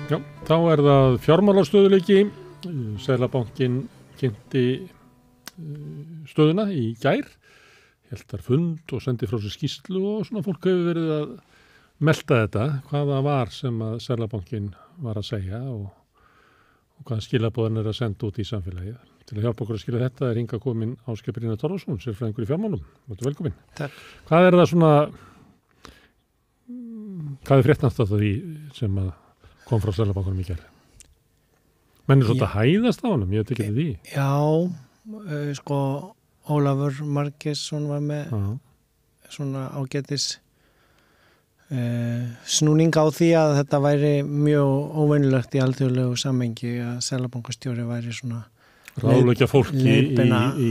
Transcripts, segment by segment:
Já, þá það fjármálastöðugleiki. Seðlabankinn kynnti stöðuna í gær, hélt þar fund og sendi frá sér skýrslu og svona fólk hefur verið að melta þetta, hvað það var sem að Seðlabankinn var að segja og hvaða skilaboðan að senda út í samfélagið. Til að hjálpa okkur að skila þetta Inga komin Ásgeir Brynjar Torfason, sérfræðingur í fjármálum. Velkomin. Takk. Hvað það svona, hvað fréttnast af því sem að kom frá Seðlabankanum í gær? Menn svolítið að hæðast á honum, ég veit ekki því. Já, Ólafur Margeirsson var með svona ágætis snúning á því að þetta væri mjög óvenjulegt í alþjóðlegu samhengi að Seðlabankastjóri væri svona ráðleggja fólki í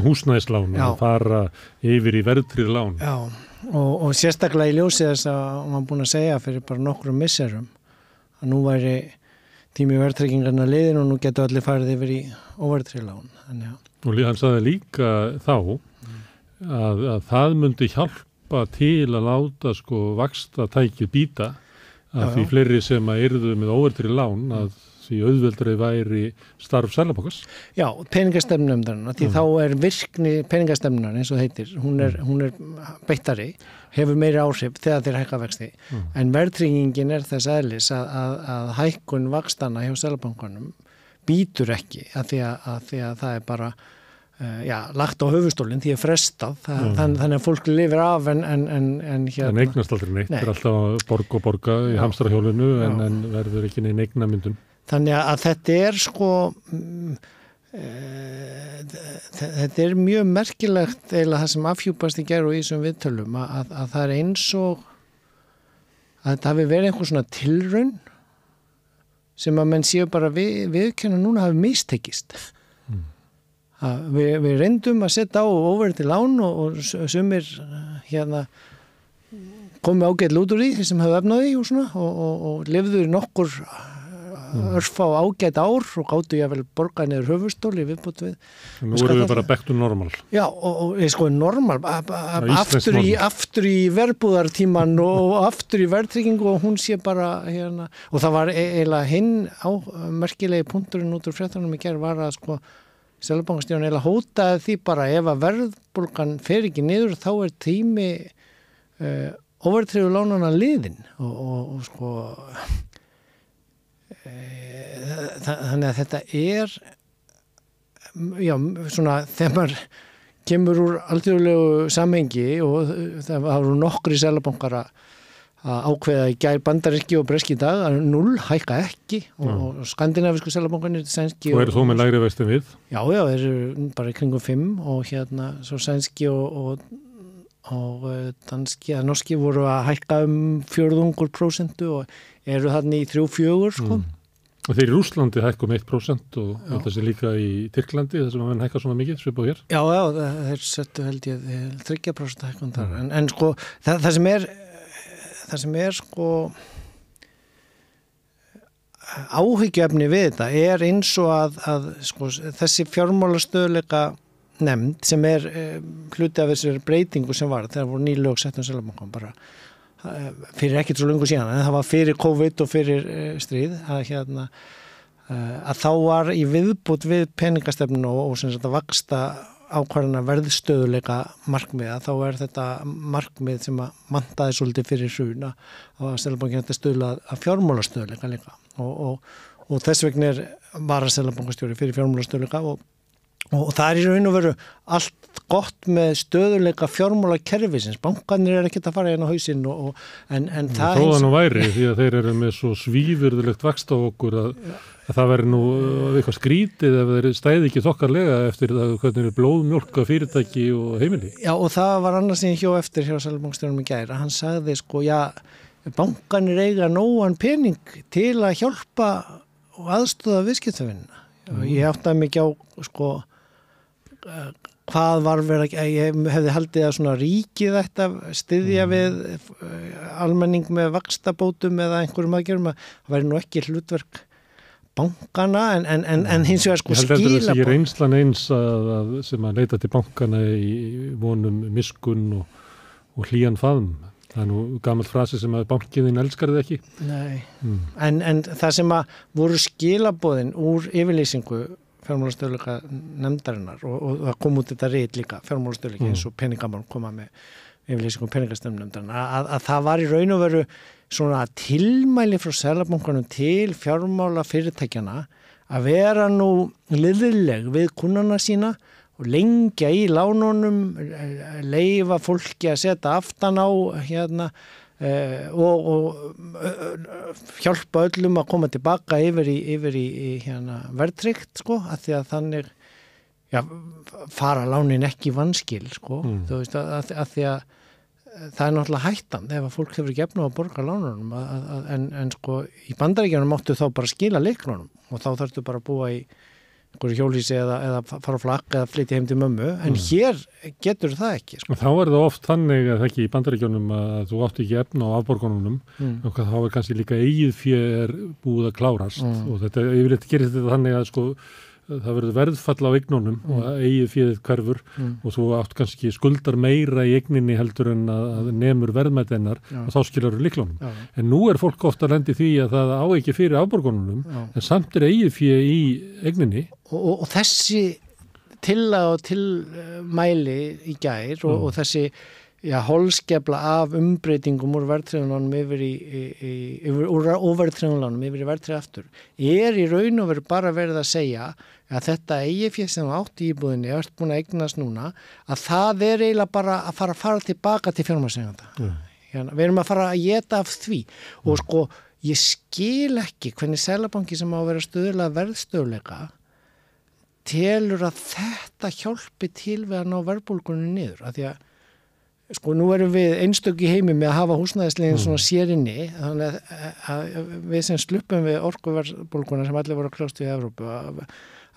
húsnæðislán og fara yfir í verðtryggð lán. Já, og sérstaklega í ljósi þess að hann var búin að segja fyrir bara nokkrum misserum að nú væri tími verðtryggingarna liðin og nú getur allir farið yfir í óverðtryggð lán. Og hann sagði líka þá að það myndi hjálpa til að láta vaxtatækið bíta að því fleiri sem að yrðu með óverðtryggð lán að því auðveldri væri starf Seðlabankans. Já, peningastefnunefndarinnar, því þá virkni peningastefnunar eins og heitir, hún er beittari, hefur meiri áhrif þegar þeir hækka vexti. En verðtryggingin þess eðlis að hækkun vaxtana hjá Seðlabankanum býtur ekki að því að það bara lagt á höfustólinn því frestað, þannig að fólk lifir af en En eignast aldrei neitt, er alltaf borga í hamstrahjólinu en verður ekki neinn eignamyndun. Þannig að þetta þetta mjög merkilegt eða það sem afhjúpast í gær og í þessum viðtölum að það eins og að þetta hafi verið einhver svona tilraun sem að menn séu bara viðkenna núna hafi mistekist. Við reyndum að setja á óverðtryggð lán og sumir komu ágætlega út úr því sem hefðu efnaði og svona og lifðu nokkur örfá ágætt ár og gáttu ég að vel borga niður höfustóli viðbútt við. Nú erum við bara back to normal. Já, og normal, aftur í verbúðartíman og aftur í verðtryggingu og hún sé bara og það var eiginlega hinn merkilegi punkturinn út úr fréttunum í gær var að Seðlabankastjórinn eiginlega hótaði því bara ef að verðbólgan fer ekki niður þá tími óverðtryggðu lánanna liðin og þannig að þetta svona þegar maður kemur úr alþjóðlegu samhengi og það voru nokkri seðlabankar að ákveða í gær bandaríski og breski í dag að 0 hækka ekki og skandinavísku seðlabankarnir sænski og eru þó með lægri vexti við? Já, þeir eru bara í kringum 5 og svo sænski og danski að norski voru að hækka 4% og eru þarna í 3-4 Og þeir í Rússlandi hækkum 1% og þetta sé líka í Tyrklandi þar sem að menn hækka svona mikið svipað hér. Já, þeir settu held ég 3% hækkun þar en það sem er áhyggjuefni við þetta eins og að þessi fjármálastöðugleika nefnd sem hluti af þessari breytingu sem var þegar voru ný lög sett Seðlabankann bara fyrir ekkert svo löngu síðan en það var fyrir COVID og fyrir stríð að þá var í viðbútt við peningastefnu og sem sagt að vaxta ákvarðana verðstöðuleika markmiða þá þetta markmið sem að vantaði svolítið fyrir hrun að Seðlabankinn þetta stuðla að fjármálastöðuleika líka og þess vegna var að Seðlabankastjóri fyrir fjármálastöðuleika og það í raun og veru allt gott með stöðuleika fjármálakerfisins. Bankarnir ekkert að fara hérna á hausinn en það þó nú væri því að þeir eru með svo svívirðulegt vaxt á okkur að það væri nú eitthvað skrítið ef þeir stæði ekki þokkarlega eftir hvernig eru blóðmjólka fyrirtæki og heimili. Já, og það var annars sem ég hjó eftir hjá Seðlabankastjóranum í gær að hann sagði bankarnir eiga nógan pening til að hjálpa og aðstoða viðskiptavinina. Ég áttaði mikið á hvað var verið að ég hefði haldið að svona ríkið þetta styðja við almenning með vaxtabótum eða einhverjum aðgerðum að það væri nú ekki hlutverk bankana en hins vegar skila. Ég held að þetta sé reynslan eins sem að leita til bankana í vonum miskun og hlýjan faðm. Það nú gamalt frasi sem að bankiðin elskar þið ekki. Nei, en það sem að voru skilaboðin úr yfirlýsingu fjármálastöðuleika nefndarinnar og það kom út þetta rit líka, fjármálastöðuleiki eins og peningamál koma með yfirlýsingum peningastöðunefndarinnar, að það var í raun og veru svona tilmæli frá Seðlabankanum til fjármála fyrirtækjana að vera nú liðleg við kunnana sína og lengja í lánunum, leyfa fólki að setja aftan á og hjálpa öllum að koma tilbaka yfir í verðtryggt, sko, að því að þannig fara lánin ekki í vanskil, sko, þú veist, að því að það er náttúrulega hættan ef að fólk hefur ekki efni á að borga lánunum en sko í Bandaríkjunum máttu þá bara skila lyklunum og þá þarftu bara að búa í einhverju hjólhýsi eða fara á flakk eða flytja heim til mömmu en hér getur það ekki, sko. Þá það oft þannig að það ekki í Bandaríkjunum að þú átt ekki efni á afborgununum og þá kannski líka eigið fé búið að klárast og þetta yfirleitt gerist þetta þannig að sko það verður verðfall á eignunum og eigið féð hverfur og þú átt kannski skuldar meira í eigninni heldur en að nemur verðmæti hennar og þá skilar þú lyklunum. En nú fólk ofta að lendi því að það á ekki fyrir afborgununum en samt eigið féð í eigninni. Og þessi tillaga og tilmæli í gær og þessi holskefla af umbreytingum úr verðtryggðunum úr verðtryggðunum yfir í verðtryggð aftur í raun og veru bara verið að segja að þetta eigið sem átt í íbúðinni ert búin að eignast núna að það eiginlega bara að fara tilbaka til fjármagnseigendanda. Við erum að fara að éta af því og sko ég skil ekki hvernig Seðlabanki sem á að vera stuðla verðstöðuleika telur að þetta hjálpi til við að ná verðbólgunni niður af því að sko nú erum við einstök í heimi með að hafa húsnæðislegin svona sérinni þannig að við sem sluppum við orkuverðbólguna sem allir voru að kljást við í Evrópu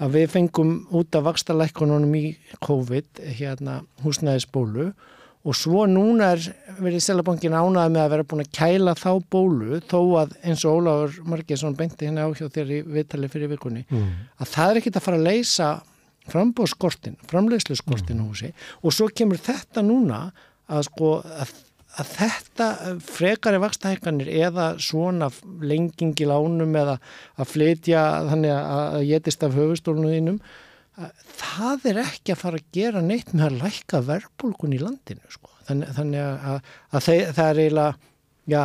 að við fengum út af vaxtalækkununum í COVID húsnæðisbólu og svo núna verið Seðlabankinn ánægður með að vera búin að kæla þá bólu þó að eins og Ólafur Margeirsson benti hérna á hjá þér í viðtali fyrir vikunni að það ekkert að fara að leysa framboðsskortinn, framleiðsluskortinn húsi og svo kemur þetta núna að sko að þetta frekari vaxtahækkanir eða svona lenging í lánum eða að flytja þannig að étist af höfuðstólunum þínum það ekki að fara að gera neitt með að lækka verðbólgun í landinu, sko. Þannig að það eiginlega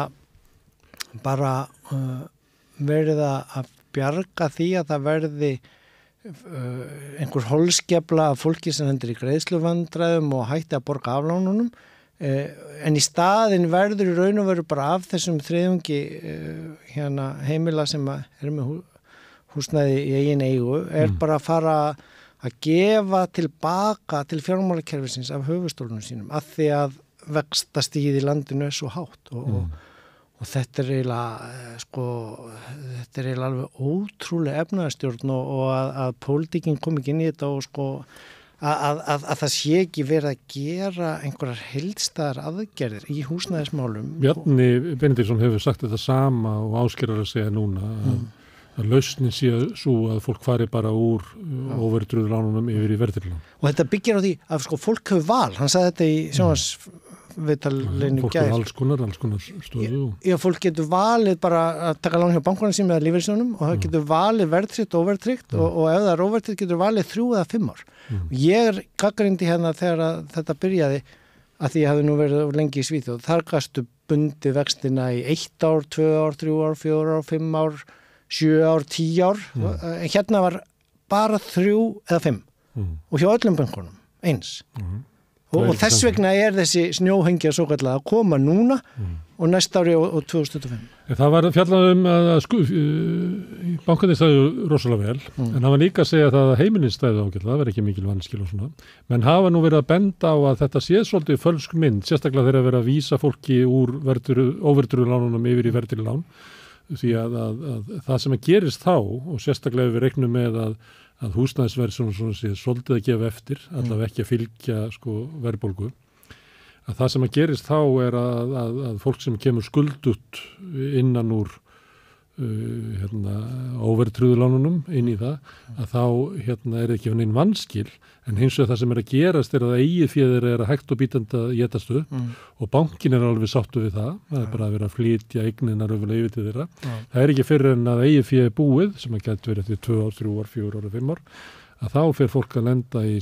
bara verið að bjarga því að það verði einhver holskefla af fólki sem hendur í greiðsluvandræðum og hætti að borga aflánunum en í staðin verður í raun og veru bara af þessum þriðjungi heimila sem með húsnæði í eigin eigu bara að fara að gefa tilbaka til fjármálakerfisins af höfuðstólunum sínum af því að vextastigið í landinu svo hátt og þetta eiginlega þetta eiginlega alveg ótrúlega efnaðarstjórn og að pólitíkin kom ekki inn í þetta og sko að það sé ekki verið að gera einhverjar heildstæðar aðgerðir í húsnæðismálum. Bjarni Benediktsson hefur sagt þetta sama og Ásgeir að segja núna að lausnin sé svo að fólk fari bara úr óverðtryggðu lánunum yfir í verðtryggð lán. Og þetta byggir á því að sko fólk hefur val, hann sagði þetta í sjónvarpsviðtalinu fólk er alls konar stöðu. Já, fólk getur valið bara að taka lán hjá bankunum sínum eða lífeyrissjóðnum og það getur valið verðtryggt og óverðtryggt og ef það er óverðtryggt getur valið 3 eða 5 ár. Ég gagnrýndi hérna þegar þetta byrjaði að því ég hafði nú verið lengi í Svíþjóð. Þar gastu bundið vextina í 1 ár, 2 ár, 3 ár, 4 ár, 5 ár, 7 ár, 10 ár. En hérna var bara 3 eða 5 og hjá öllum bankunum eins. Og þess vegna þessi snjóhengja svo kallega að koma núna og næsta ári og 2025. Það var fjallað að bankarnir stæðu rosalega vel, en það var líka að segja það að heimilin stæðu ágætlega, það verði ekki mikil vanskil og svona. Men hafa nú verið að benda á að þetta sé svolítið fölsk mynd, sérstaklega þegar verið að vísa fólki úr óverðtryggðu lánunum yfir í verðtryggð lán, því að það sem að gerist þá, og sérstaklega við reiknum með að húsnæðisverð svona sé svolítið að gefa eftir, allavega ekki að fylgja verðbólgu. Að það sem að gerist þá að fólk sem kemur skuldut innan úr óverðtrúðulánunum inn í það, að þá er ekki neinn vanskil, en hins vegar það sem að gerast að eigið féð að hægt og bítandi að étast upp og bankin alveg sáttu við það er bara að vera að flytja eigninar yfir til þeirra. Það ekki fyrir en að eigið féð búið, sem að gæti verið eftir 2 ár, 3 ár, 4 ár, 5 ár, að þá fer fólk að lenda í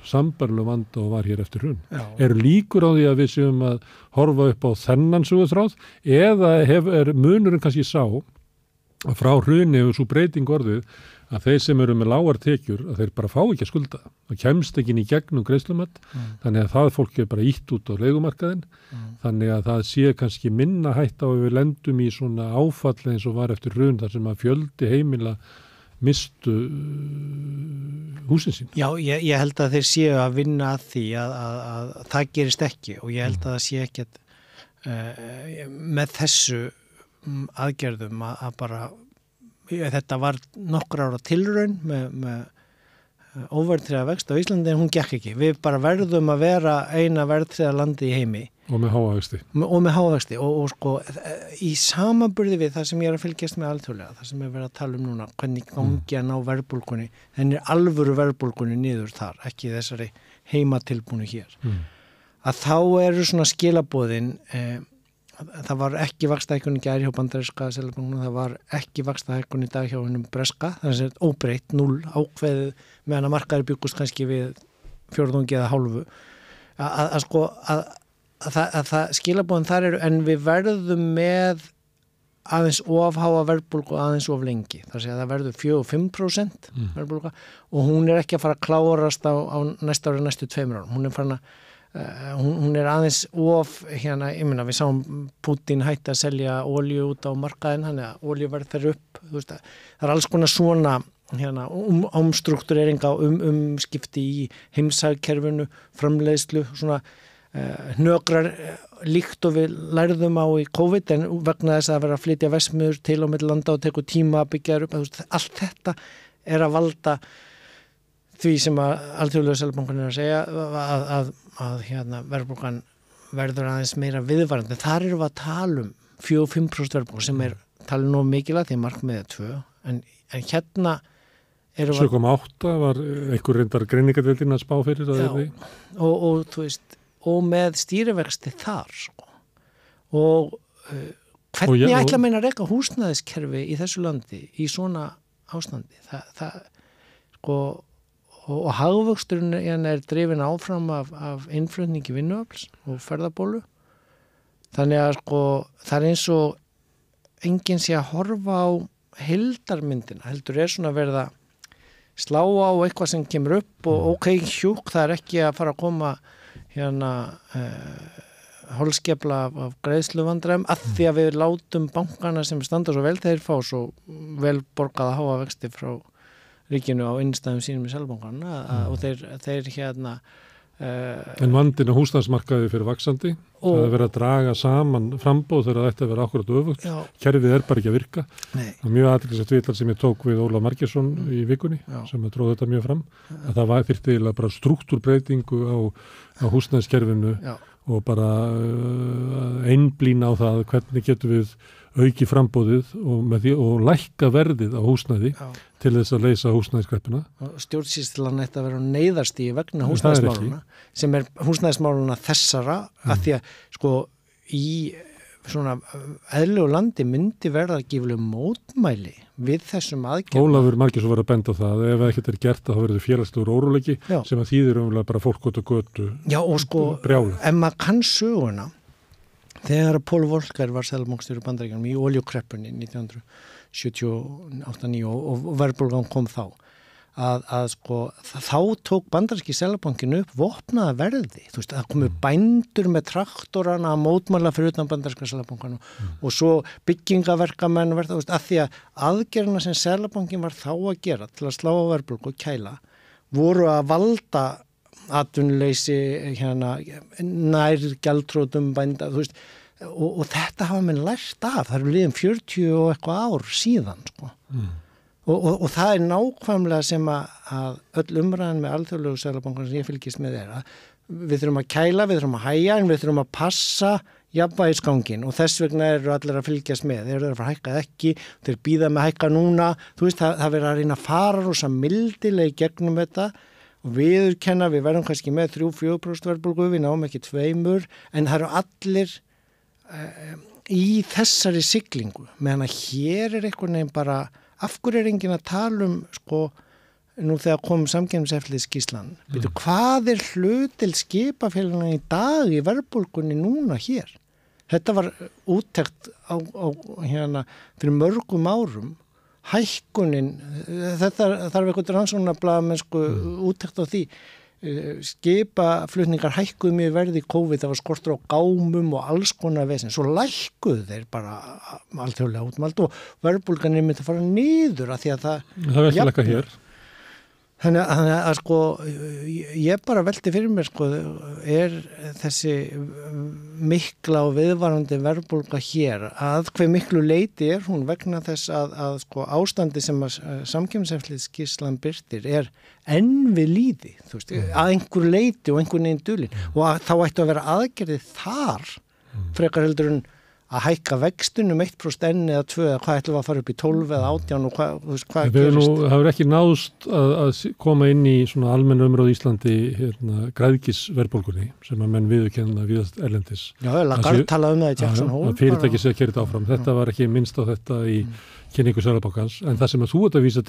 sambarlegu vanda og var hér eftir hrun. Eru líkur á því að við séum að horfa upp á þennan söguþráð eða er munurinn kannski sá að frá hruni hefur svo breyting orðið að þeir sem eru með lágar tekjur að þeir bara fá ekki að skulda. Það kemst ekki inn í gegnum greiðslumat, þannig að það fólk bara ítt út á leigumarkaðinn, þannig að það sé kannski minna hætt á að við lendum í svona áfall eins og var eftir hrun þar sem að fjöldi heimila mistu húsin sín. Já, ég held að þeir séu að vinna að því að það gerist ekki og ég held að það sé ekki með þessu aðgerðum að bara þetta var nokkur ára tilraun með óverðtryggða vexti á Íslandi en hún gekk ekki. Við bara verðum að vera eina verðtryggða landi í heimi. Og með hávexti. Og með hávexti og í samanburði við það sem ég að fylgjast með alþjóðlega, það sem verið að tala núna, hvernig gangi að ná verðbólgunni, þenni alvöru verðbólgunni niður þar, ekki þessari heimatilbúnu hér. Að þá eru svona skilaboðin það var ekki vaxtahækkun í gær hjá bandaríska Seðlabankanum, það var ekki vaxtahækkun í dag hjá hinum breska, þannig að óbreytt 0 ákveðið meðan að markaðir byggust kannski við 4 eða hálfu að það skilabóðin þar eru en við verðum með aðeins ofháa verðbólgu aðeins of lengi, þar sé að það verður 4-5% verðbólga og hún er ekki að fara að klárast á næsta ári næstu 2 árum, hún er farin að hún er aðeins of ég meina við sáum Putin hætti að selja olíu út á markaðin þannig að olíuverð fer upp það er alls konar svona umstruktúreringa umskipti í heimshagkerfinu framleiðslu svona hnökrar líkt og við lærðum á í COVID en vegna þess að vera að flytja verksmiðjur til og milli landa og tekur tíma að byggja upp allt þetta er að valda því sem að alþjóðlega Seðlabankinn er að segja að verðbólgan verður aðeins meira viðvarandi. Þar eru við að tala 4-5% verðbólga sem er talið nóg mikilvægt því markmiðið 2 en hérna eru 7,8 var einhver reyndar greiningadeildin að spá fyrir það og þú veist og með stýrivexti þar og hvernig ætla meina að reka húsnæðiskerfi í þessu landi í svona ástandi og hagvöxturinn er drifin áfram af innflutningi vinnuafls og ferðabólu þannig að það er eins og enginn sé að horfa á heildarmyndina, heldur svona verið að slá á eitthvað sem kemur upp og hjúk, það er ekki að fara að koma holskefla af greiðsluvandræðum að því að við látum bankana sem standa svo vel, þeir fá svo vel borgaða háa vexti frá ríkinu á innstæðum sínum í Seðlabankanum og þeir En vandinn á húsnæðismarkaði fyrir vaxandi það er verið að draga saman framboð þegar þetta verið akkurat öfugt kerfið er bara ekki að virka og mjög athyglisvert viðtal sem ég tók við Ólaf Margeirsson í vikunni sem tróð þetta mjög fram að það þyrfti eiginlega bara strúktúrbreytingu á húsnæðiskerfinu og bara einblína á það hvernig getum við auki frambóðið og lækka verðið á húsnæði til þess að leysa húsnæðiskreppuna. Stjórnsýslan ætti að vera á neyðarstígi vegna húsnæðismáluna sem er húsnæðismáluna þessara að því að í svona eðlilegu landi myndi verða gífurleg mótmæli við þessum aðgerðum. Ólafur Margeirsson var að benda á það ef ekkert er gert þá verður félagslegur óróleiki sem að þýðir bara fólk út á götu. Já og brjálu. Ef maður kann söguna þegar Paul Volcker var seðlabankastjóri Bandaríkjanum í olíukreppunni 1978-9 og verðbólgan kom þá þá tók bandaríski seðlabankin upp vopnaða verði, þú veist, það komu bændur með traktorana að mótmæla fyrir utan bandaríska seðlabankanum og svo byggingaverkamenn þú veist, að því að aðgerðina sem seðlabankin var þá að gera til að slá á verðbólgu og kæla voru að valda atvinnuleysi nær gjaldþrotum bænda þú veist, og þetta hafa menn lært af, það eru liðin 40 og eitthvað ár síðan og það er nákvæmlega sem að öll umræðan með alþjóðlegu seðlabankanum sem ég fylgist með að við þurfum að kæla, við þurfum að hægja en við þurfum að passa jafnvægisgangin og þess vegna eru allir að fylgjast með, þeir eru að fara að hækka ekki, þeir býða með að hækka núna, þú veist, það verður að reyna að fara rosa mildilega í gegnum þetta og viðurkenna, við verðum kannski með 3-4% verðbólgu, við náum ekki 2, en það eru allir í þessari siglingu, meðan að hér einhvern veginn bara, af hverju enginn að tala sko, nú þegar kom samkeppniseftirlitsskýrslan, hvað hlutil skipafélagana í dag í verðbólgunni núna hér? Þetta var úttekt á fyrir mörgum árum, hækkunin, þetta þarf eitthvað rannsóknarblaða mennsku úttekt á því, skipaflutningar hækkuðu mjög verði í COVID, það var skortur á gámum og alls konar vesen, svo lækkuðu þeir bara alþjóðlega útmælt og verðbólgan myndi að fara niður af því að það er ekki lækka hér. Þannig að sko, ég bara velti fyrir mér sko, þessi mikla og viðvarandi verðbólga hér, að hve miklu leyti hún vegna þess að sko ástandi sem að samkeppniseftirlitsskýrslan birtir enn við líði, þú veist, að einhver leyti og einhvern veginn dulin og þá ættu að vera aðgerðið þar frekar heldur en að hækka vextunum 1% enn eða 2 eða hvað ætlum við að fara upp í 12 eða 18 og hvað gerist? Það hefur ekki náðst að koma inn í svona almenn umræðu í Íslandi græðgisverðbólgunni sem að menn viðurkenna víðast erlendis. Já, Lagarde talaði það í Jackson Hole. Að fyrirtæki sé að keyra þetta áfram. Þetta var ekki minnst á þetta í kynningu Seðlabankans, en það sem að þú ert að vísa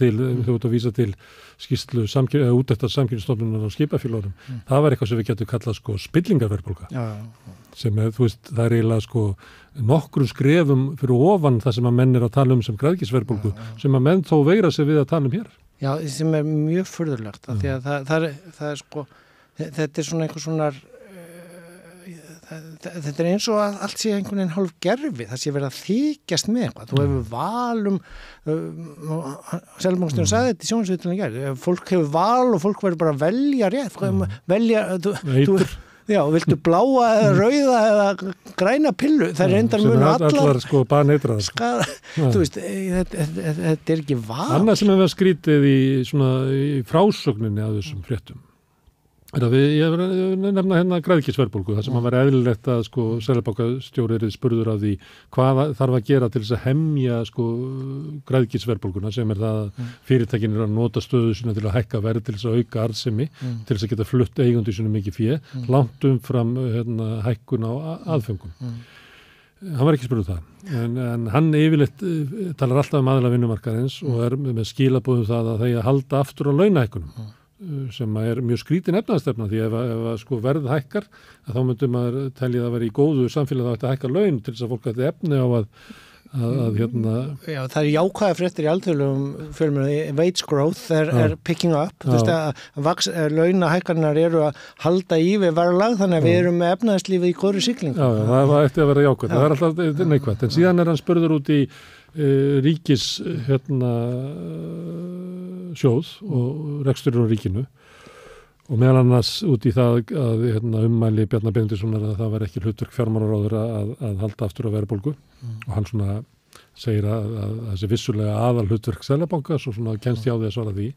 til skýrslu úttektar samkeppnisstofnunar á skipafélögunum, það var eitthvað sem við getum kallað sko spillingarverðbólga. Sem þú veist, það er eiginlega sko nokkrum skrefum fyrir ofan það sem að menn að tala sem græðgisverðbólgu, sem að menn þó veigra sig við að tala hér. Já, sem mjög furðulegt, því að það sko, þetta svona einhver svona þetta eins og að allt sé einhvern veginn hálf gerfi, það sé verið að þykjast með eitthvað, þú hefur val Seðlabankastjórinn sagði þetta í sjónvarpsviðtölunni í gær, fólk hefur val og fólk verður bara að velja rétt, já, viltu bláa eða rauða eða græna pillu, það reyndar munu allar sko baneitraðar. Þú veist, þetta ekki val. Annað sem hefur skrítið í frásögninni af þessum fréttum. Ég nefna græðgisverðbólgu, það sem að vera eðlilegt að sko Seðlabankastjóri er spurður af því hvað þarf að gera til þess að hemja sko græðgisverðbólguna sem það að fyrirtækin að nota stöðu sína til að hækka verð til þess að auka arðsemi, til þess að geta flutt eigendur sínu mikið fé, langt umfram hækkun á aðföngum. Hann var ekki spurður það, en hann yfirleitt talar alltaf aðila vinnumarkaðins og með skilaboðum það að þeir halda aftur á launahækkunum. Sem er mjög skrítin efnaðarstefna því ef sko verð hækkar að þá myndum maður telja að vera í góðu samfélagi að þetta hækkar laun til þess að fólk ætti efni á að Já, það er jákvæða fréttir í alþjóðlegum fjölmiðlum, wage growth er picking up, þú veist að launahækkanir eru að halda í við verðlag, þannig að við erum með efnaðarslífið í góðri siglingu. Já, það ætti að vera jákvætt, það er alltaf neikvætt, en síðan er hann spurður út í ríkis sjóð og reksturinn á ríkinu og meðal annars út í það að ummæli Bjarna Benediktssonar að það var ekki hlutverk fjármálaráðherra að halda aftur á verðbólgu og hann svona segir að þessi vissulega aðal hlutverk Seðlabankans og svona kennst hjá því að svara því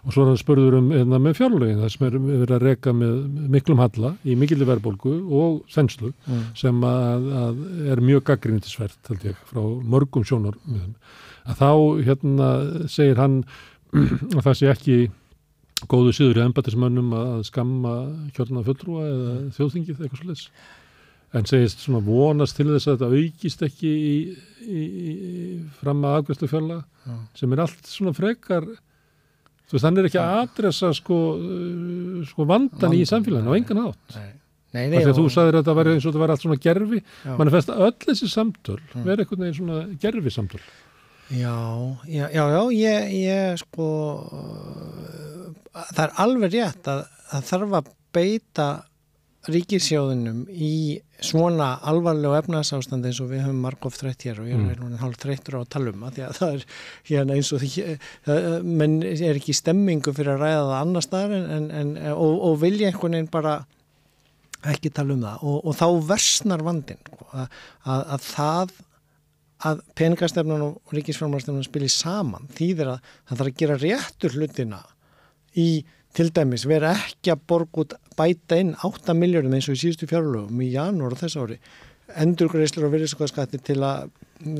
og svo er hann spurður með fjárlögin það sem er verið að reka með miklum halla í mikilli verðbólgu og þenslu sem að er mjög gagnrýnisvert held ég frá mörgum sjónarmiðum að þá segir hann að það sé ekki góðu síður í embættismönnum að skamma kjörna fulltrúa eða þjóðþingið eitthvað svoleiðis en segist svona vonast til þess að þetta aukist ekki í fram að afgreiðslu fjárlaga sem er allt svona frekar þú veist, hann er ekki að adressa sko vandan í samfélaginu á engan hátt. Nei, þegar þú sagðir að þetta væri eins og þetta væri allt svona gerfi mann fest að öll þessi samtöl verið einhvern veginn svona gerfi samtöl. Já, ég sko það er alveg rétt að þarf að beita ríkissjóðunum í svona alvarlegu efnahagsástandi eins og við höfum margoft rætt hér og ég er hálf þreyttur á að tala um því að það er hérna eins og menn er ekki stemmingu fyrir að ræða það annar staðar og vilja einhvern veginn bara ekki tala um það og þá versnar vandinn að það að peningastefnan og ríkisfjármálastefnan spili saman þýðir að það þarf að gera réttur hlutina í til dæmis vera ekki að borga út bæta inn 8 milljörðum eins og í síðustu fjárlögum í janúar og þess ári endurgreiðslur og virðisaukaskatti til að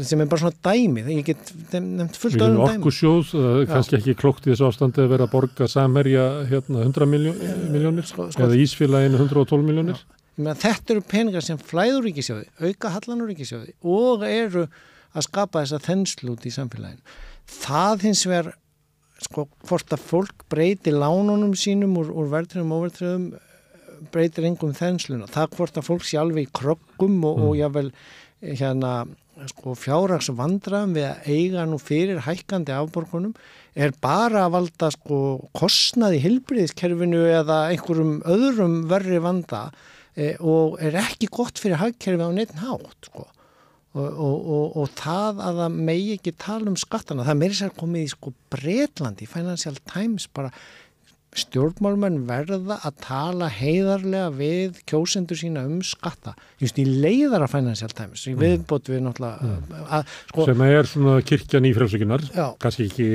sem bara svona dæmi, ég get nefnt fullt öðrum dæmi. Orkusjóð, kannski ekki klókt í þessu ástandi að vera að borga Samherja 100 milljónir eða Ísfélaginu 112 milljónir. Þetta eru peningar sem flæður ríkissjóði, auka hallan úr ríkissjóði og eru að skapa þessa þenslu út í samfélaginu. Það hins vegar, hvort að fólk breyti lánunum sínum úr verðtryggðum og óverðtryggðum breytir engum þensluna. Það hvort að fólk sé alveg í kröggum og jável fjárhagsvandræðum við að eiga nú fyrir hækkandi afborgunum bara að valda kostnað í heilbrigðiskerfinu eða einhverjum öðrum verri vanda og ekki gott fyrir hagkerfið á neitt hátt og það að það megi ekki tala skattana, það meiri sér komið í Bretlandi, í Financial Times bara stjórnmálmenn verða að tala heiðarlega við kjósendur sína skatta. Just í leiðara Financial Times, í viðbót við náttúrulega sem svona kirkjan í frjálshyggjunnar, kannski ekki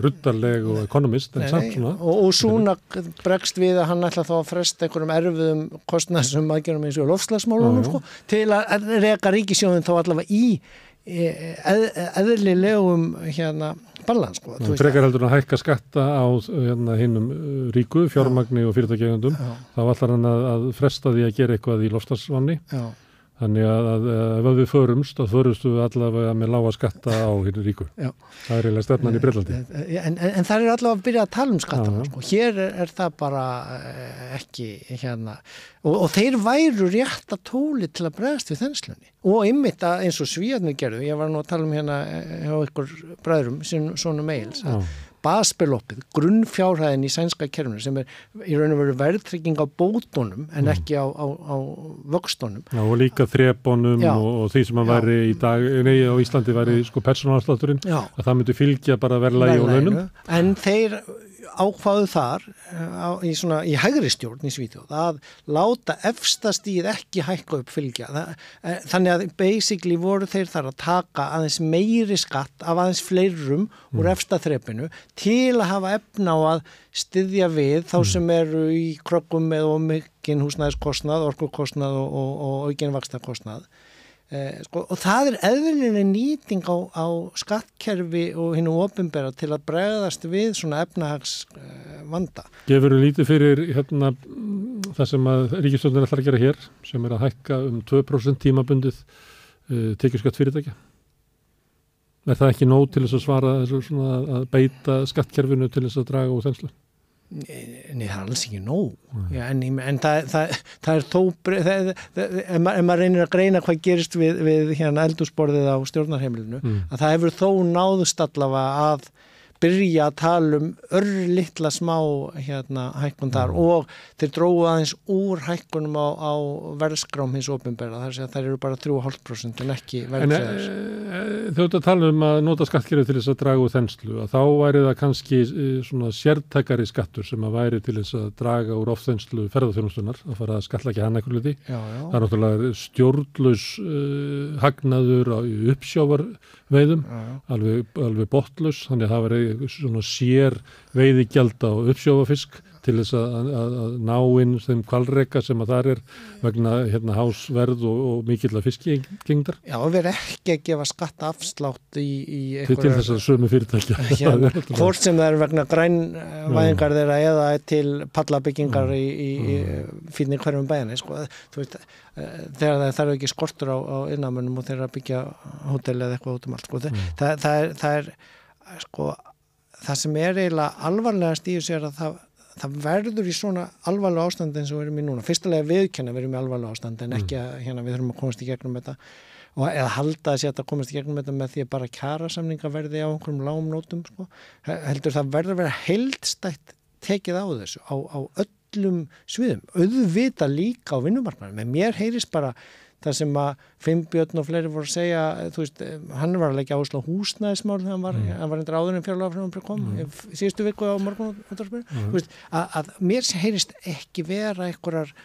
ruddarleg og Economist, en samt svona. Og svona bregst við að hann ætla þá að fresta einhverjum erfiðum kostnaðsum aðgerðum eins og loftslagsmálunum til að reka ríkissjóðin þá allavega í eðlilegum balans. Frekar heldur að hækka skatta á hinum ríku, fjármagni og fyrirtækjaeigendum, þá ætlar hann að fresta því að gera eitthvað í loftslagsvánni. Þannig að ef við förumst við allavega með lága skatta á hinu ríku. Já. Það er eiginlega stefnan í Bretlandi. En það er allavega að byrja að tala skattana. Hér er það bara ekki og þeir væru rétt að tóli til að bregðast við þenslunni. Og einmitt eins og Svíarnir gerðu, ég var nú að tala hjá ykkur bræðrum, svona mails, basbeloppið, grunnfjárhæðin í sænska kerfinu sem í raun og veru verðtrygging á bótunum en ekki á vöxtunum. Já, og líka þrepunum og því sem að væri í dag, á Íslandi væri persónuafslátturinn, að það myndi fylgja bara verðlagi og launum. En þeir ákváðu þar í hægri stjórn í Svíþjóð að láta efsta stigið ekki hækka upp fylgja. Þannig að basically voru þeir þar að taka aðeins meiri skatt af aðeins fleirum úr efsta þrepinu til að hafa efna á að styðja við þá sem eru í kröggum með mikinn húsnæðiskostnað, orkukostnað og aukinn vaxtakostnað. Og það er eðlileg nýting á skattkerfi og hinu opinbera til að bregðast við svona efnahagsvanda. Gefur lítið fyrir það sem að ríkisstjórnin ætlar að gera hér, sem að hækka 2% tímabundið tekjuskatt fyrirtækja? Er það ekki nóg til þess að svara þessu svona að beita skattkerfinu til þess að draga úr þenslu? Nei, það er alls ekki nóg. En það er þó ef maður reynir að greina hvað gerist við eldhúsborðið á stjórnarheimilinu, að það hefur þó náðust allavega að byrja að tala örlitla smá hækkun þar og þeir drógu aðeins úr hækkunum á verðskrám hins opinbera, þar eru bara 3,5% en ekki verðskrám. Þegar þú tala að nota skattkerfið til þess að draga úr þenslu, að þá væri það kannski svona sértækari skattur sem að væri til þess að draga úr ofþenslu ferðaþjónustunnar, að fara að skattleggja hann eitthvað hluti. Það er náttúrulega stjórnlaus hagnaður á uppsjávarveiðum, alveg botlaus, þannig að það væri svona sér veiðigjald á uppsjávarfisk til þess að ná inn þeim hvalreka sem að þar er vegna hásverð og mikilla fiskigengdar. Já, við erum ekki að gefa skattafslátt í til þess að sömu fyrirtækja. Hvort sem það er vegna grænvæðingar þeirra eða til pallabyggingar í fínni hverjum bæjarni. Þú veist, þegar það er ekki skortur á innamönnum og þeirra byggja hótel eða eitthvað út allt. Það er það sem er eiginlega alvarlegast í þessu er að það verður í svona alvarlega ástandi eins og við erum í núna. Fyrstulega viðurkenna við erum í alvarlega ástandi en ekki að við þurfum að komast í gegnum þetta eða halda að þetta komast í gegnum þetta með því að bara kjarasamninga verði á einhverjum lágum nótum. Heldur það verður að vera heildstætt tekið á þessu á öllum sviðum. Auðvitað líka á vinnumarkaðnum. En mér heyrist bara það sem að Finnbjörn og fleiri voru að segja, þú veist, hann var að leggja áherslu á húsnæðismál þegar hann var endur áður en fjárlagafrumvarpið kom, síðustu viku á morgunútvarpinu, þú veist, að mér heyrist ekki vera einhverjar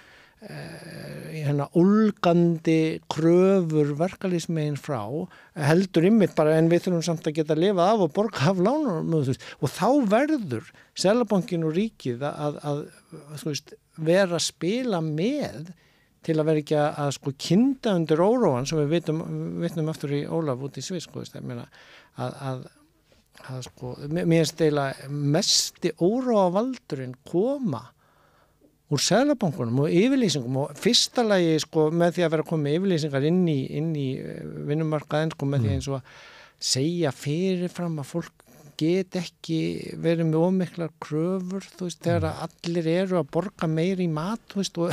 ólgandi kröfur verkalýðsmegin frá, heldur ymmit bara en við þurfum samt að geta lifað af og borga af lánunum, og þá verður Seðlabankinn og ríkið að þú veist, vera að spila með til að vera ekki að sko kynda undir óróan sem við vitnum aftur í Ólaf út í Sviss, sko, ég meina að sko, mér finnst eiginlega mesti óróavaldurinn koma úr seðlabankunum og yfirlýsingum og fyrsta lagi sko með því að vera að koma með yfirlýsingar inn í vinnumarkaðinn sko með því eins og að segja fyrirfram að fólk get ekki verið með ómiklar kröfur, þú veist, þegar allir eru að borga meir í mat, þú veist, og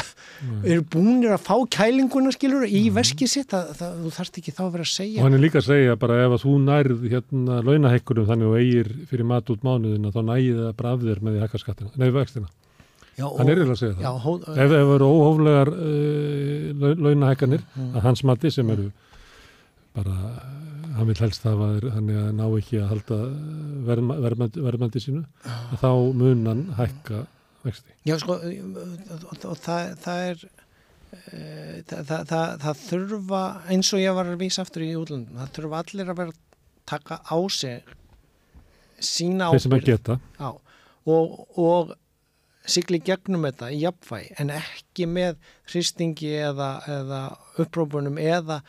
eru búnir að fá kælinguna, skilur, í veskið sitt, þú þarft ekki þá að vera að segja. Og hann er líka að segja bara ef að þú nærð launahækkunum þannig og eigir fyrir mat út mánuðina, þá nægir það bara af þér með því hækka skattina, nei, vextina. Já, hann er að segja það. Já, ef það eru óhóflegar launahækkanir að hans mati sem eru bara hann vil helst hafa þannig að ná ekki að halda verðmæti sínu að þá mun hann hækka vexti. Já, sko, og það þurfa, eins og ég var að vísa aftur í útlöndum, það þurfa allir að vera taka á sig sína ábyrgð. Þeir sem að geta. Já, og sigli gegnum þetta í jafnvægi, en ekki með hristingi eða upprópunum eða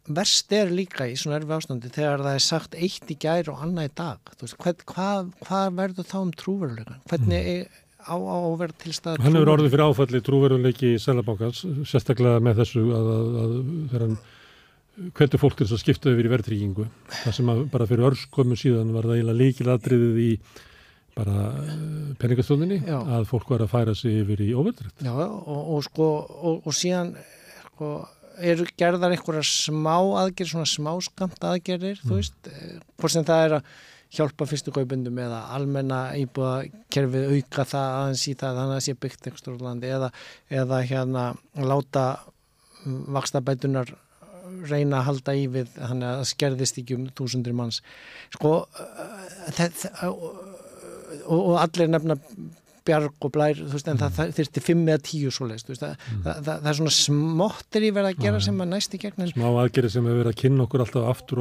verst líka í svona erfi ástandi þegar það sagt eitt í gær og annað í dag. Þú veist, hvað verður þá trúveruleikann? Hvernig á að vera til stað trúveruleikann? Hann hefur orðið fyrir áfalli trúveruleiki í Seðlabankans, sérstaklega með þessu að þegar hann hvetur fólk til þess að skipta yfir í verðtryggingu. Það sem bara fyrir örskömmu síðan var það eiginlega lykilatriðið í bara peningastjórninni að fólk var að færa sig yfir í óverðtryggð. Já, og síðan sko eru gerðar einhverjar smá aðgerðir, svona smáskammt aðgerðir, þú veist, hvort sem það að hjálpa fyrstu kaupendum eða almenna íbúðakerfið auka það aðeins í það, þannig að sé byggt einhverjum landi eða hérna láta vaxtabætunar reyna að halda í við, þannig að það skerðist ekki 1000 manns. Sko, og allir nefna Bjarg og Blær, þú veist, en það þyrfti 5 eða 10 svoleiðis, þú veist, það er svona smottir í verið að gera sem að næst í gegn. Smá aðgerði sem hefur verið að kynna okkur alltaf aftur.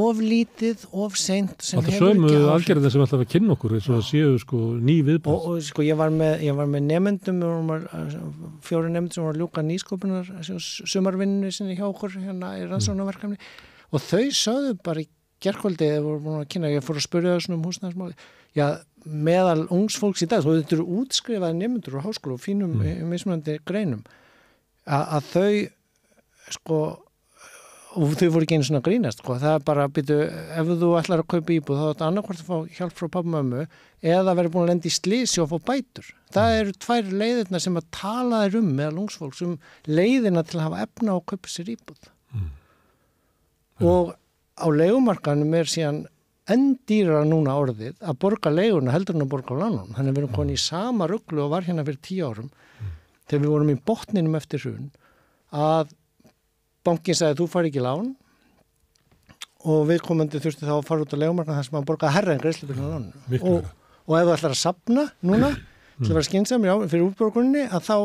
Of lítið, of seint. Alltaf sömu aðgerði sem alltaf að kynna okkur, eins og það séu sko ný viðbrögð. Og sko, ég var með nemendum, 4 nemendur sem var að ljúka nýsköpunar sumarvinnunni sinni hjá okkur, hérna í rannsóknarverkefni, og þau sögðu bara í gærkvöldi, þegar voru búin að kynna, ég fór að spyrja þessum húsnæðismáli, já, meðal ungs fólks í dag, þó þetta eru útskrifaði nemendur á háskóla og fínum mismunandi greinum, að þau sko, og þau voru ekki einu svona grínast, sko, það er bara byrju, ef þú ætlar að kaupa íbúð, þá er þetta annarkvort að fá hjálp frá pabba og mömmu eða verið búin að lenda í slysi og fá bætur. Það eru 2 leiðirnar sem að tala þér meðal ungs fólks leiðina til að hafa efna og kaupa sér íbúð. Og á leigumarkanum síðan enn dýrara núna orðið að borga leiguna heldur en að borga lánum. Þannig við erum komin í sama ruglu og var hérna fyrir 10 árum þegar við vorum í botninum eftir hrun að bankinn sagði þú fari ekki lán og viðkomandi þurfti þá að fara út á leigumarkaðinn þar sem hann borgaði hærra en greiðslubyrðina lánum. Og ef þú ætlar að safna núna til að vera skynsamur fyrir útborguninni að þá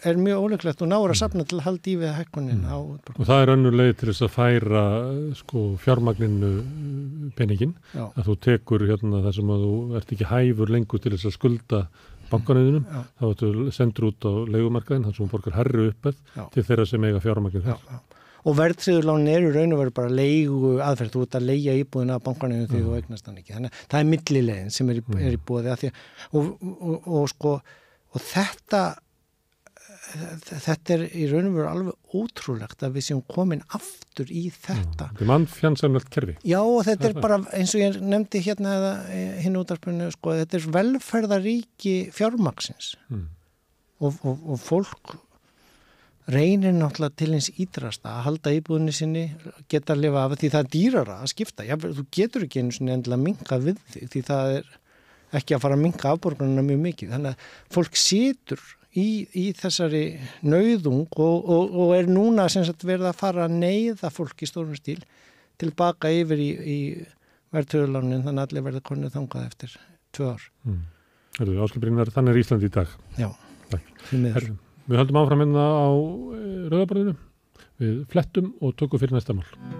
er mjög ólíklegt og náður að safna til að halda í við hækkunin á útborgun. Og það er önnur leið til þess að færa sko fjármagninu peningin, að þú tekur hérna það sem að þú ert ekki hæfur lengur til þess að skulda bankanauðinum, þá þú sendur út á leigumarkaðinn, þannig sem hún borgar hærri uppið til þeirra sem eiga fjármagnin þar. Og verðtryggðurlánin eru raun og veru bara leigu aðferð, þú ert að leigja íbúðina af bankanauðinu þegar þú eignast hann ekki. Þannig að það er millileiðin sem er í boði að því og þetta er í raun og veru alveg ótrúlegt að við séum komin aftur í þetta. Þetta er mannfjandsamlegt kerfi. Já, og þetta er bara, eins og ég nefndi hérna hinn útvarpinu, sko, þetta er velferðaríki fjármagnsins. Og fólk reynir náttúrulega til hins ítrasta að halda íbúðinni sinni, geta að lifa af því það er dýrara að skipta. Þú getur ekki einu sinni endilega minnka við því það er ekki að fara að minnka afborgunina mjög mikið. Þannig að fólk situr í þessari nauðung og er núna sem sagt verið að fara að neyða fólk í stórum stíl tilbaka yfir í verðtryggðurlánin, þannig að allir verða konið þangað eftir 2 ár. Ásgeir Brynjar, þannig er Ísland í dag. Já. Við höldum áfram hérna á Rauðaborðinu, við flettum og tökum fyrir næsta mál.